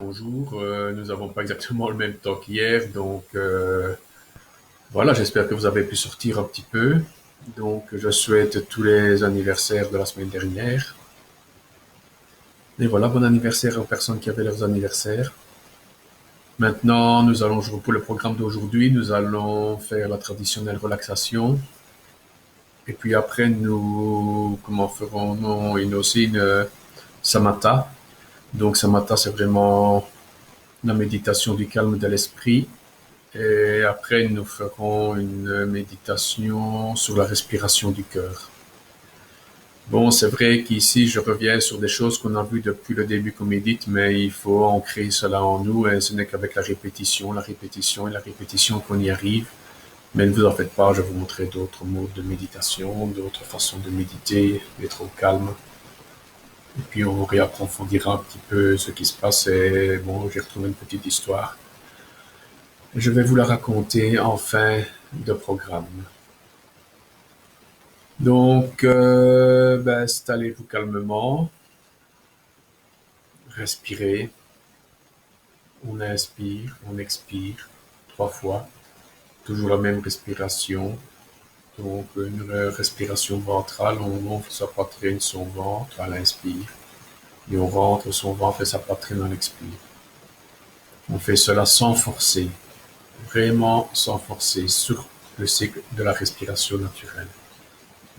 Bonjour, nous n'avons pas exactement le même temps qu'hier, donc voilà, j'espère que vous avez pu sortir un petit peu. Donc je souhaite tous les anniversaires de la semaine dernière. Et voilà, bon anniversaire aux personnes qui avaient leurs anniversaires. Maintenant, nous allons jouer pour le programme d'aujourd'hui, nous allons faire la traditionnelle relaxation. Et puis après, nous, comment ferons-nous aussi une samatha. Donc samatha, c'est vraiment la méditation du calme de l'esprit. Et après, nous ferons une méditation sur la respiration du cœur. Bon, c'est vrai qu'ici, je reviens sur des choses qu'on a vues depuis le début qu'on médite, mais il faut ancrer cela en nous et ce n'est qu'avec la répétition et la répétition qu'on y arrive. Mais ne vous en faites pas, je vais vous montrer d'autres modes de méditation, d'autres façons de méditer, d'être au calme. Et puis on réapprofondira un petit peu ce qui se passe et bon, j'ai retrouvé une petite histoire. Je vais vous la raconter en fin de programme. Donc, installez-vous calmement, respirez, on inspire, on expire 3 fois, toujours la même respiration. Donc, une respiration ventrale, on gonfle sa poitrine, son ventre à l'inspire, et on rentre son ventre et sa poitrine à l'expire. On fait cela sans forcer, vraiment sans forcer, sur le cycle de la respiration naturelle.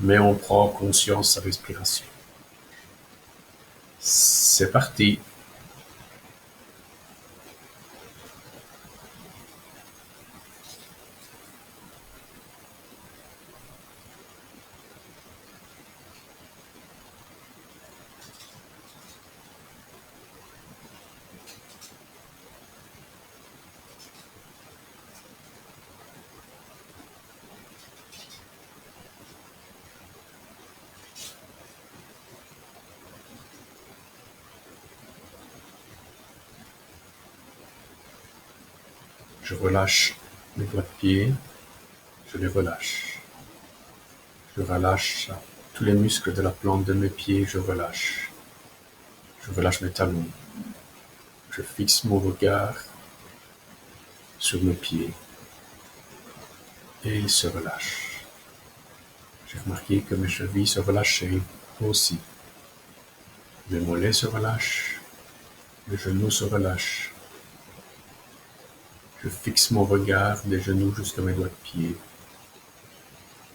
Mais on prend conscience de sa respiration. C'est parti. Je relâche mes doigts de pied, je les relâche. Je relâche tous les muscles de la plante de mes pieds, je relâche. Je relâche mes talons. Je fixe mon regard sur mes pieds et ils se relâchent. J'ai remarqué que mes chevilles se relâchaient aussi. Mes mollets se relâchent, mes genoux se relâchent. Je fixe mon regard des genoux jusqu'à mes doigts de pied.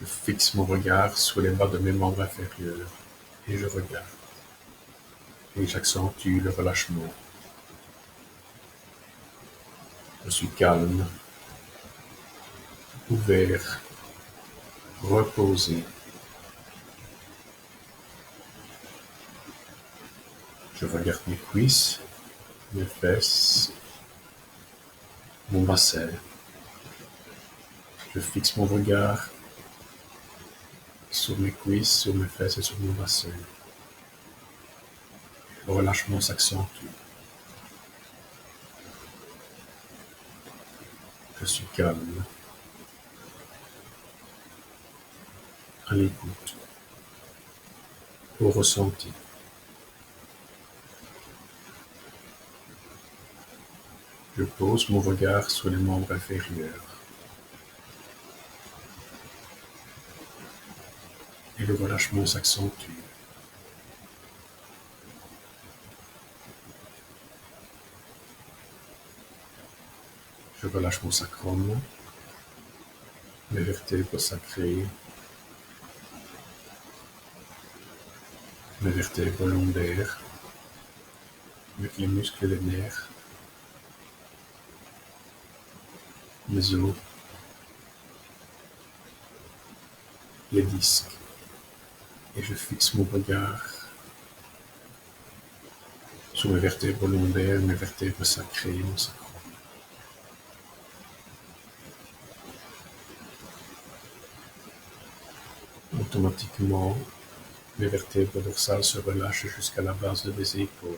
Je fixe mon regard sur les bas de mes membres inférieurs et je regarde. Et j'accentue le relâchement. Je suis calme, ouvert, reposé. Je regarde mes cuisses, mes fesses, mon bassin. Je fixe mon regard sur mes cuisses, sur mes fesses et sur mon bassin. Le relâchement s'accentue. Je suis calme, à l'écoute, au ressenti. Je pose mon regard sur les membres inférieurs. Et le relâchement s'accentue. Je relâche mon sacrum, mes vertèbres sacrées, mes vertèbres lombaires, avec les muscles et les nerfs, mes os, les disques. Et je fixe mon regard sur mes vertèbres lombaires, mes vertèbres sacrées, mon sacrum. Automatiquement, mes vertèbres dorsales se relâchent jusqu'à la base de mes épaules.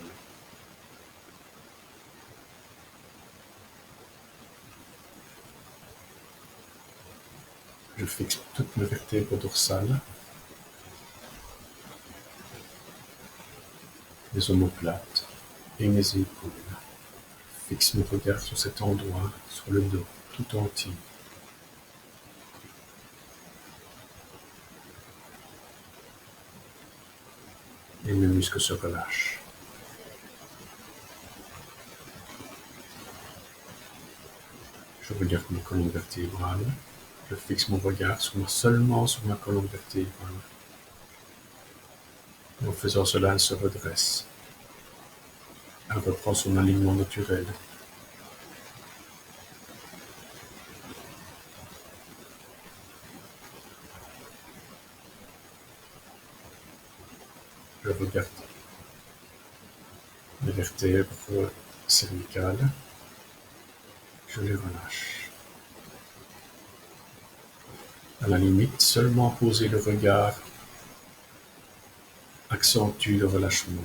Je fixe toutes mes vertèbres dorsales, les omoplates et mes épaules. fixe mon regard sur cet endroit, sur le dos, tout entier. Et mes muscles se relâchent. Je regarde ma colonne vertébrale. Je fixe mon regard seulement sur ma colonne vertébrale. En faisant cela, elle se redresse. Elle reprend son alignement naturel. Je regarde les vertèbres cervicales. Je les relâche. À la limite, seulement poser le regard accentue le relâchement,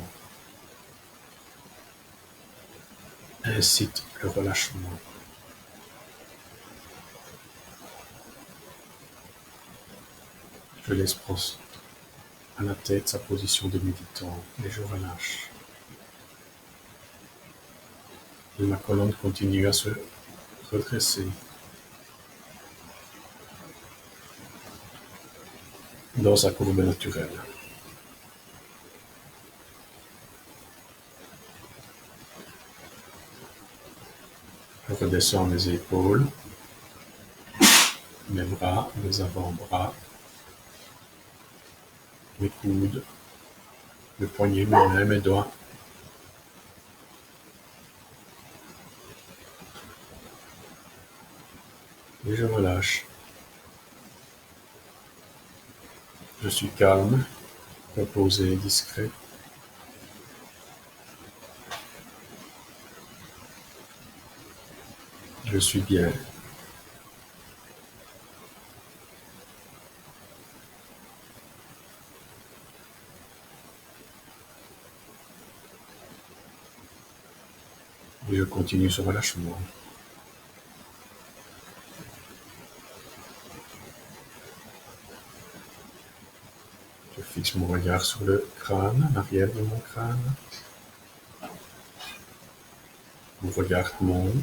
incite le relâchement. Je laisse prendre à la tête sa position de méditant et je relâche. Et ma colonne continue à se redresser dans sa courbe naturelle. Je redescends mes épaules, mes bras, mes avant-bras, mes coudes, mes poignets, mes mains, mes doigts. Et je relâche. Je suis calme, reposé, discret. Je suis bien. Et je continue ce relâchement. Je fixe mon regard sur le crâne, l'arrière de mon crâne. Mon regard monte.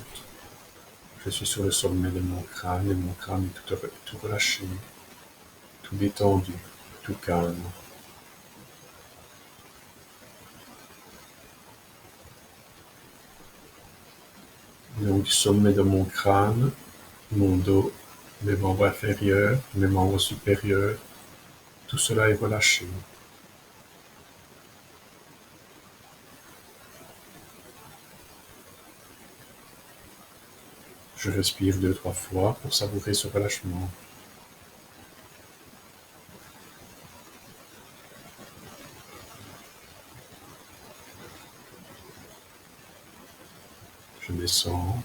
Je suis sur le sommet de mon crâne et mon crâne est tout relâché, tout détendu, tout calme. Donc du sommet de mon crâne, mon dos, mes membres inférieurs, mes membres supérieurs, tout cela est relâché. Je respire 2-3 fois pour savourer ce relâchement. Je descends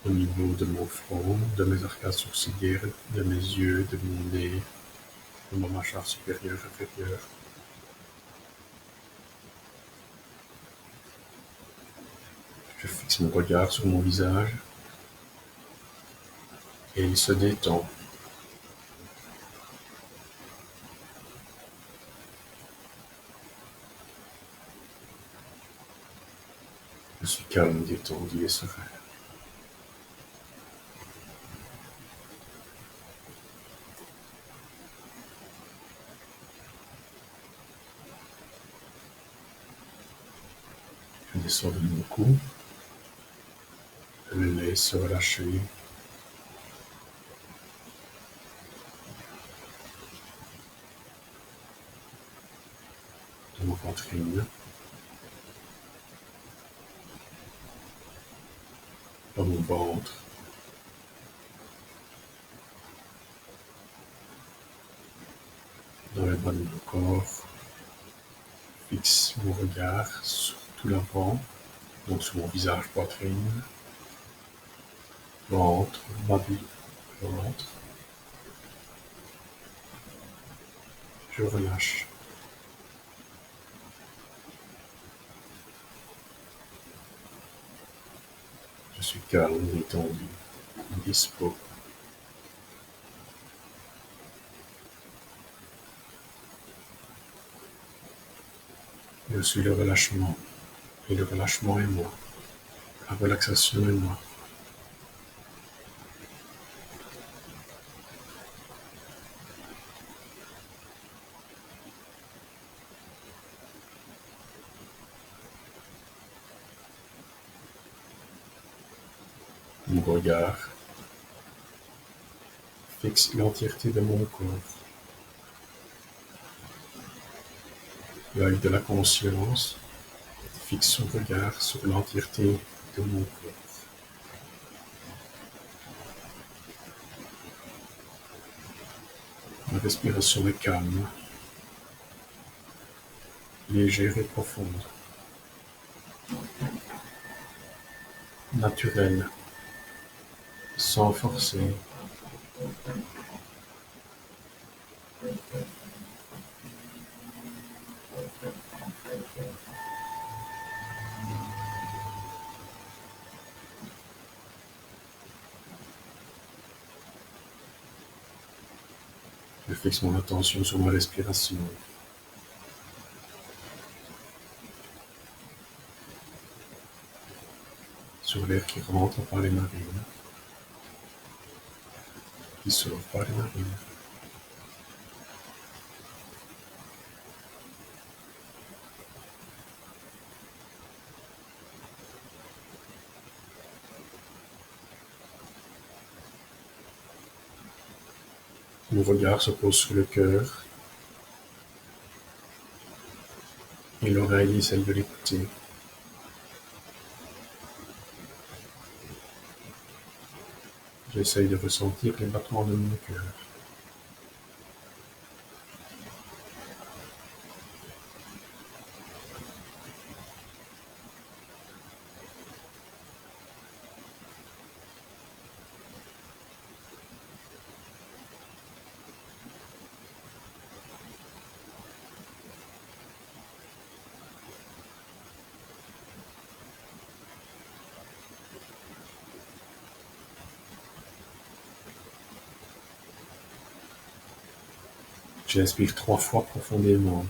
au niveau de mon front, de mes arcades sourcilières, de mes yeux, de mon nez, de ma mâchoire supérieure, inférieure. Je fixe mon regard sur mon visage et il se détend. Je suis calme, détendu et serein. Je descends de mon cou, je le laisse se relâcher. De ma poitrine, dans mon ventre, dans le bas de mon corps. Fixe mon regard sur tout l'avant, donc sur mon visage, poitrine, ventre, bas du ventre. Je relâche. Je suis calme, détendu, dispo. Je suis le relâchement, et le relâchement est moi. La relaxation est moi. Mon regard fixe l'entièreté de mon corps. L'œil de la conscience fixe son regard sur l'entièreté de mon corps. Ma respiration est calme, légère et profonde, naturelle, sans forcer. Je fixe mon attention sur ma respiration, sur l'air qui rentre par les narines, qui sort par les narines. Mon regard se pose sur le cœur et l'oreille essaye de l'écouter. J'essaye de ressentir les battements de mon cœur. J'inspire 3 fois profondément.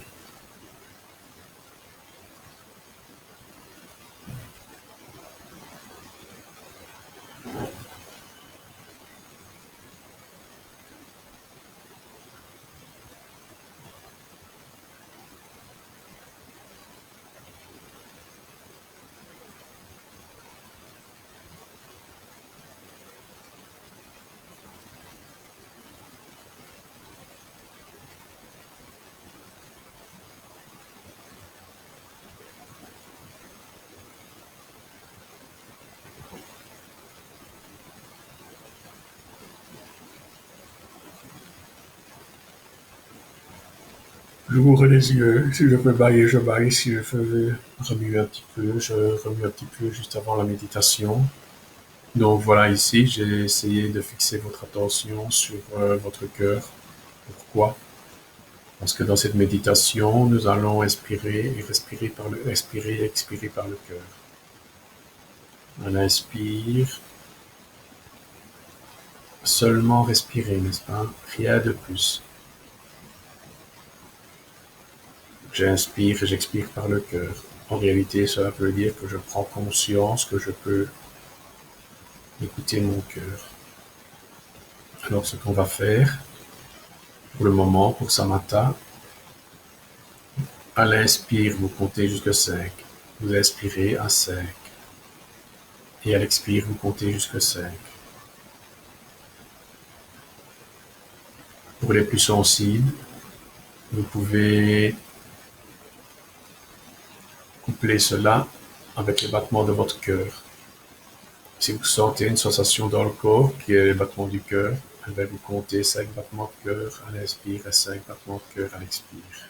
J'ouvre les yeux, si je peux bailler, je baille, si je veux remuer un petit peu, je remue un petit peu juste avant la méditation. Donc voilà, ici, j'ai essayé de fixer votre attention sur votre cœur. Pourquoi? Parce que dans cette méditation, nous allons expirer et expirer et expirer par le cœur. On inspire, seulement respirer, n'est-ce pas? Rien de plus. J'inspire et j'expire par le cœur. En réalité, cela veut dire que je prends conscience que je peux écouter mon cœur. Alors, ce qu'on va faire, pour le moment, pour Samatha, à l'inspire, vous comptez jusqu'à 5. Vous inspirez à 5. Et à l'expire, vous comptez jusqu'à 5. Pour les plus sensibles, vous pouvez coupler cela avec les battements de votre cœur. Si vous sentez une sensation dans le corps, qui est les battements du cœur, vous comptez 5 battements de cœur à l'inspire et 5 battements de cœur à l'expire.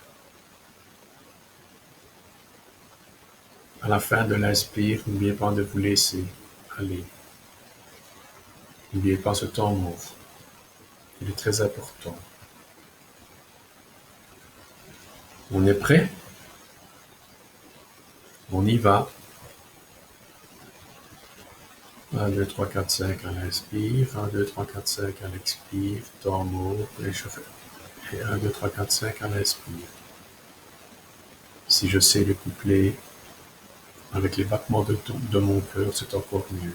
À la fin de l'inspire, n'oubliez pas de vous laisser aller. N'oubliez pas ce temps mort. Il est très important. On est prêt? On y va. 1, 2, 3, 4, 5 à l'inspire, 1, 2, 3, 4, 5 à l'expire, temps mort, et 1, 2, 3, 4, 5 à l'inspire. Si je sais le couplet Avec les battements de mon cœur, c'est encore mieux.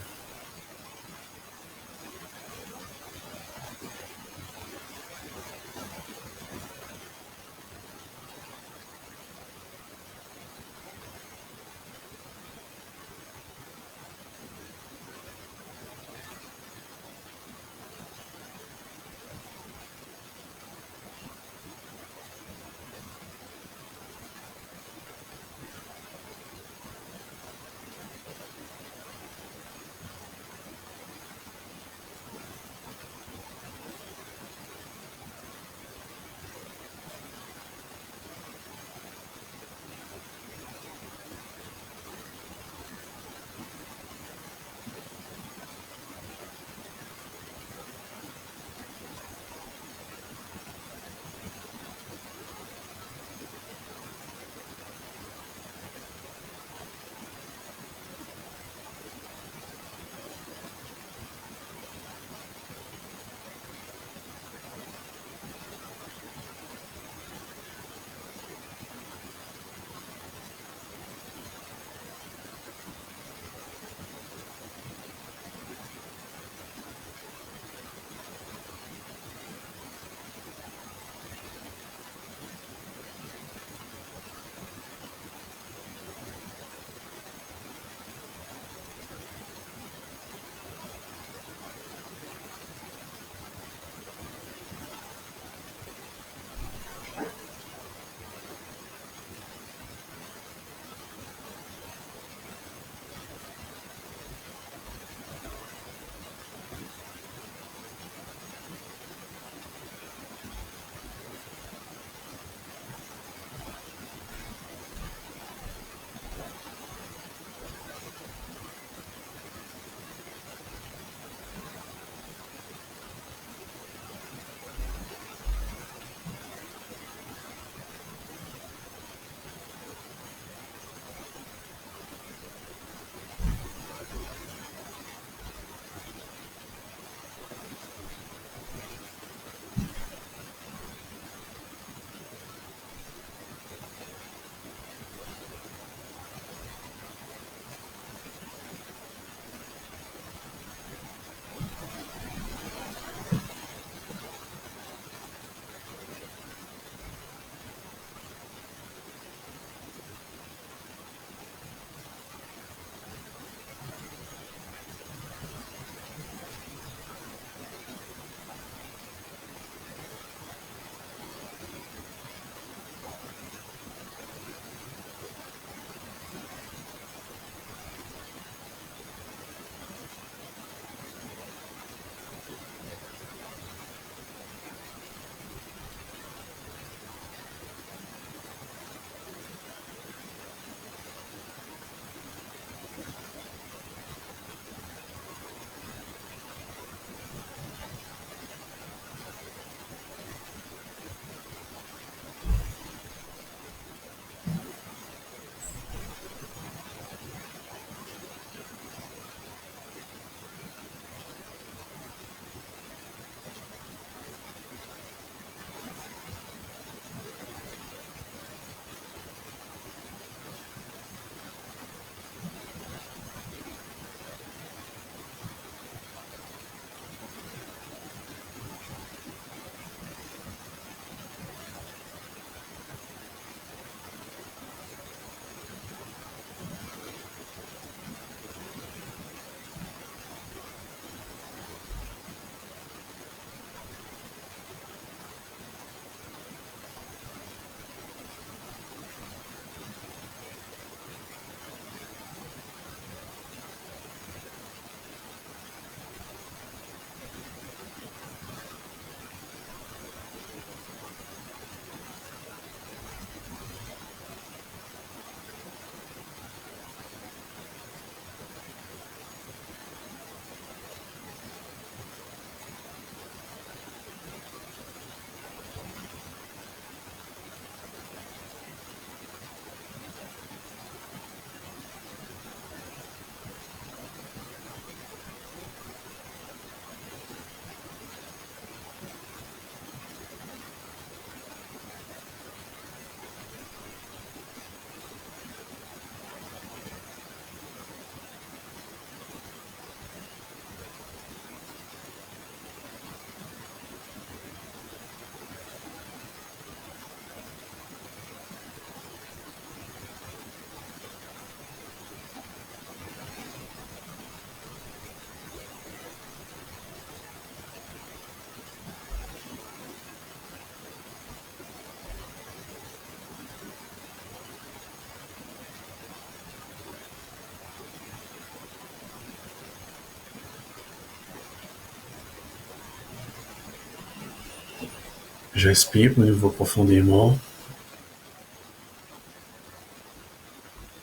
J'inspire de nouveau profondément.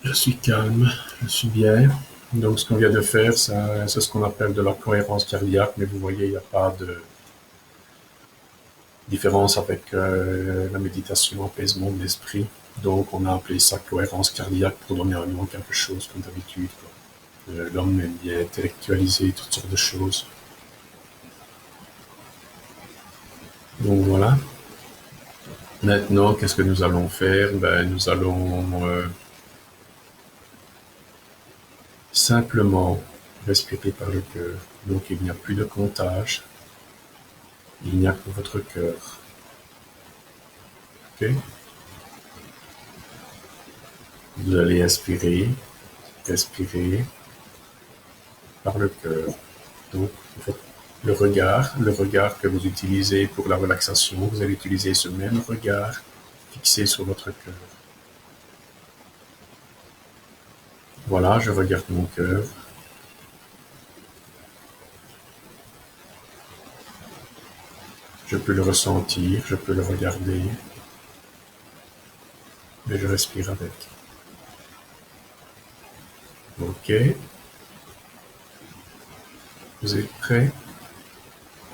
Je suis calme, je suis bien. Donc, ce qu'on vient de faire, c'est ce qu'on appelle de la cohérence cardiaque, mais vous voyez, il n'y a pas de différence avec la méditation, apaisement de l'esprit. Donc, on a appelé ça cohérence cardiaque pour donner un nom à quelque chose, comme d'habitude. L'homme aime bien intellectualiser toutes sortes de choses. Donc, voilà. Maintenant, qu'est-ce que nous allons faire? Nous allons simplement respirer par le cœur. Donc, il n'y a plus de comptage. Il n'y a que votre cœur. Ok? Vous allez inspirer, respirer par le cœur. Donc, le regard que vous utilisez pour la relaxation, vous allez utiliser ce même regard fixé sur votre cœur. Voilà, je regarde mon cœur. Je peux le ressentir, je peux le regarder, mais je respire avec. Ok, vous êtes prêts?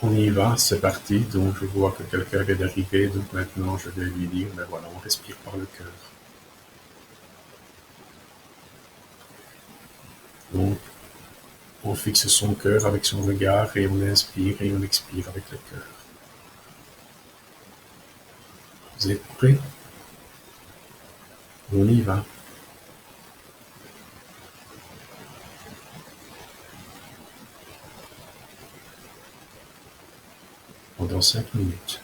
On y va, c'est parti. Donc, je vois que quelqu'un vient d'arriver, donc maintenant je vais lui dire, ben voilà, on respire par le cœur. Donc, on fixe son cœur avec son regard et on inspire et on expire avec le cœur. Vous êtes prêts? On y va. Pendant 5 minutes.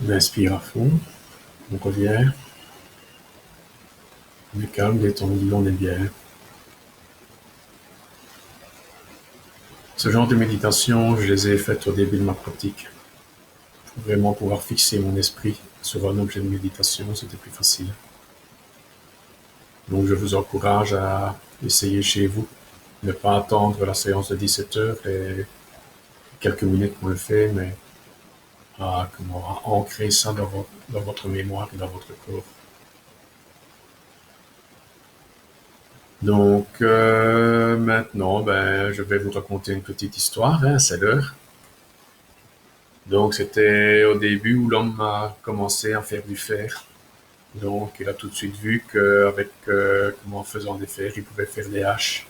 On inspire à fond, on revient, on est calme, détendu, on est bien. Ce genre de méditation, je les ai faites au début de ma pratique. Pour vraiment pouvoir fixer mon esprit sur un objet de méditation, c'était plus facile. Donc je vous encourage à essayer chez vous. Ne pas attendre la séance de 17 heures et quelques minutes qu'on le fait, mais à ancrer ça dans votre mémoire et dans votre corps. Donc maintenant, je vais vous raconter une petite histoire, hein, c'est l'heure. Donc c'était au début où l'homme a commencé à faire du fer. Donc il a tout de suite vu qu'avec en faisant des fers, il pouvait faire des haches.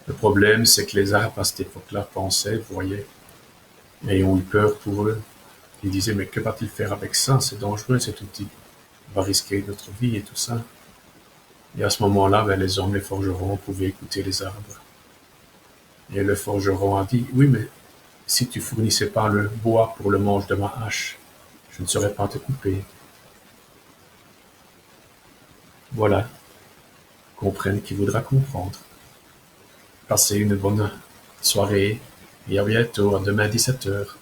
Le problème, c'est que les Arabes à cette époque-là pensaient, vous voyez, et ont eu peur pour eux. Ils disaient, mais que va-t-il faire avec ça? C'est dangereux cet outil. On va risquer notre vie et tout ça. Et à ce moment-là, les hommes, les forgerons, pouvaient écouter les arbres. Et le forgeron a dit, oui, mais si tu fournissais pas le bois pour le manche de ma hache, je ne saurais pas te couper. Voilà, comprenne qui voudra comprendre. Passez une bonne soirée et à bientôt, à demain 17 heures.